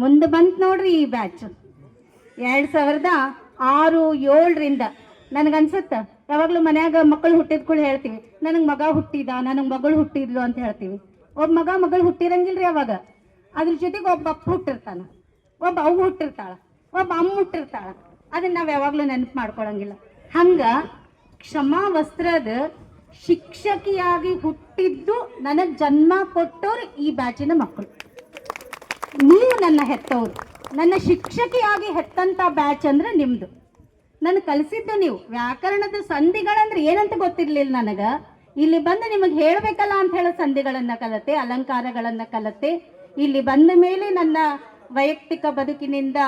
ಮುಂದೆ ಬಂತು ನೋಡ್ರಿ ಈ ಬ್ಯಾಚ್ 2006-7ರಿಂದ ನನಗನ್ಸುತ್ತೆ. ಯಾವಾಗಲೂ ಮನ್ಯಾಗ ಮಕ್ಕಳು ಹುಟ್ಟಿದ್ಕೂಳು ಹೇಳ್ತೀವಿ, ನನಗೆ ಮಗ ಹುಟ್ಟಿದ, ನನಗೆ ಮಗಳು ಹುಟ್ಟಿದ್ಲು ಅಂತ ಹೇಳ್ತೀವಿ. ಒಬ್ಬ ಮಗಳು ಹುಟ್ಟಿರಂಗಿಲ್ರಿ ಅವಾಗ. ಅದ್ರ ಜೊತೆಗೆ ಒಬ್ಬ ಅಪ್ಪ ಹುಟ್ಟಿರ್ತಾನ, ಒಬ್ಬ ಅವ್ವ ಹುಟ್ಟಿರ್ತಾಳ, ಒಬ್ಬ ಅಮ್ಮ ಹುಟ್ಟಿರ್ತಾಳ. ಅದನ್ನ ನಾವು ಯಾವಾಗಲೂ ನೆನಪು ಮಾಡ್ಕೊಳಂಗಿಲ್ಲ. ಹಂಗ ಕ್ಷಮಾ ವಸ್ತ್ರದ ಶಿಕ್ಷಕಿಯಾಗಿ ಹುಟ್ಟಿದ್ದು ನನಗೆ ಜನ್ಮ ಕೊಟ್ಟವ್ರು ಈ ಬ್ಯಾಚಿನ ಮಕ್ಕಳು. ನೀವು ನನ್ನ ಹೆತ್ತವರು, ನನ್ನ ಶಿಕ್ಷಕಿಯಾಗಿ ಹೆತ್ತಂತ ಬ್ಯಾಚ್ ಅಂದ್ರೆ ನಿಮ್ದು. ನನ್ನ ಕಲಿಸಿದ್ದು ನೀವು. ವ್ಯಾಕರಣದ ಸಂಧಿಗಳಂದ್ರೆ ಏನಂತ ಗೊತ್ತಿರ್ಲಿಲ್ಲ ನನಗೆ. ಇಲ್ಲಿ ಬಂದು ನಿಮಗೆ ಹೇಳಬೇಕಲ್ಲ ಅಂತ ಹೇಳೋ ಸಂಧಿಗಳನ್ನು ಕಲತೆ, ಅಲಂಕಾರಗಳನ್ನು ಕಲತೆ. ಇಲ್ಲಿ ಬಂದ ಮೇಲೆ ನನ್ನ ವೈಯಕ್ತಿಕ ಬದುಕಿನಿಂದ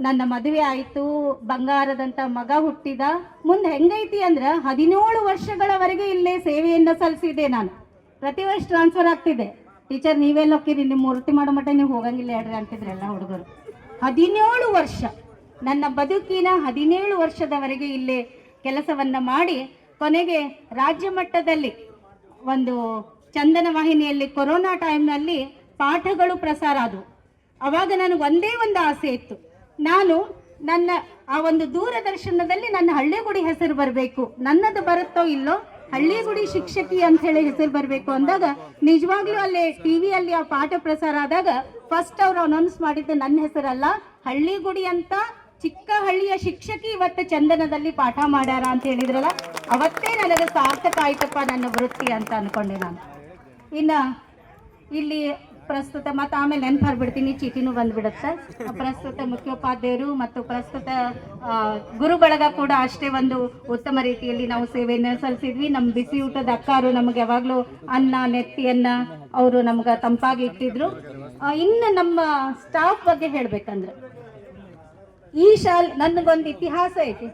ನನ್ನ ಮದುವೆ ಆಯಿತು, ಬಂಗಾರದಂಥ ಮಗ ಹುಟ್ಟಿದ. ಮುಂದೆ ಹೆಂಗೈತಿ ಅಂದ್ರೆ 17 ವರ್ಷಗಳವರೆಗೆ ಇಲ್ಲೇ ಸೇವೆಯನ್ನು ಸಲ್ಲಿಸಿದೆ ನಾನು. ಪ್ರತಿ ವರ್ಷ ಟ್ರಾನ್ಸ್ಫರ್ ಆಗ್ತಿದೆ. ಟೀಚರ್ ನೀವೆಲ್ಲ ಹೋಗ್ತೀರಿ, ನಿಮ್ಮ ಮೂರ್ತಿ ಮಾಡೋ ಮಟ್ಟ ನೀವು ಹೋಗಂಗಿಲ್ಲ ಹೇಳ್ರಿ ಅಂತಿದ್ರು ಎಲ್ಲ ಹುಡುಗರು. 17 ವರ್ಷ ನನ್ನ ಬದುಕಿನ 17 ವರ್ಷದವರೆಗೆ ಇಲ್ಲೇ ಕೆಲಸವನ್ನು ಮಾಡಿ ಕೊನೆಗೆ ರಾಜ್ಯ ಮಟ್ಟದಲ್ಲಿ ಒಂದು ಚಂದನ ವಾಹಿನಿಯಲ್ಲಿ ಕೊರೋನಾ ಟೈಮ್ನಲ್ಲಿ ಪಾಠಗಳು ಪ್ರಸಾರ ಆದವು. ಅವಾಗ ನನಗೆ ಒಂದೇ ಒಂದು ಆಸೆ ಇತ್ತು, ನಾನು ನನ್ನ ಆ ಒಂದು ದೂರದರ್ಶನದಲ್ಲಿ ನನ್ನ ಹಳ್ಳಿಗುಡಿ ಹೆಸರು ಬರಬೇಕು. ನನ್ನದು ಬರುತ್ತೋ ಇಲ್ಲೋ, ಹಳ್ಳಿಗುಡಿ ಶಿಕ್ಷಕಿ ಅಂತ ಹೇಳಿ ಹೆಸರು ಬರಬೇಕು ಅಂದಾಗ ನಿಜವಾಗ್ಲೂ ಅಲ್ಲಿ ಟಿವಿಯಲ್ಲಿ ಆ ಪಾಠ ಪ್ರಸಾರ ಆದಾಗ ಫಸ್ಟ್ ಅವರು ಅನೌನ್ಸ್ ಮಾಡಿದ್ದು ನನ್ನ ಹೆಸರಲ್ಲ, ಹಳ್ಳಿಗುಡಿ ಅಂತ ಚಿಕ್ಕ ಹಳ್ಳಿಯ ಶಿಕ್ಷಕಿ ಇವತ್ತು ಚಂದನದಲ್ಲಿ ಪಾಠ ಮಾಡ್ಯಾರ ಅಂತ ಹೇಳಿದ್ರಲ್ಲ, ಅವತ್ತೇ ನನಗೆ ಸಾರ್ಥಕ ಆಯ್ತಪ್ಪ ನನ್ನ ವೃತ್ತಿ ಅಂತ ಅನ್ಕೊಂಡೆ ನಾನು. ಇನ್ನು ಇಲ್ಲಿ ಪ್ರಸ್ತುತ ಮತ್ತು ಆಮೇಲೆ ನೆನಪಾರ್ಬಿಡ್ತೀನಿ, ಚೀಟಿನೂ ಬಂದ್ಬಿಡುತ್ತೆ. ಪ್ರಸ್ತುತ ಮುಖ್ಯೋಪಾಧ್ಯಾಯರು ಮತ್ತು ಪ್ರಸ್ತುತ ಗುರು ಬಳಗ ಕೂಡ ಅಷ್ಟೇ ಒಂದು ಉತ್ತಮ ರೀತಿಯಲ್ಲಿ ನಾವು ಸೇವೆಯನ್ನು ಸಲ್ಲಿಸಿದ್ವಿ. ನಮ್ಮ ಬಿಸಿ ಊಟದ ಅಕ್ಕಾರು ನಮಗೆ ಯಾವಾಗಲೂ ಅನ್ನ ನೆತ್ತಿಯನ್ನ ಅವರು ನಮ್ಗೆ ತಂಪಾಗಿ ಇಟ್ಟಿದ್ರು. ಇನ್ನು ನಮ್ಮ ಸ್ಟಾಫ್ ಬಗ್ಗೆ ಹೇಳ್ಬೇಕಂದ್ರೆ ಈ ನನಗೊಂದು ಇತಿಹಾಸ ಐತಿ.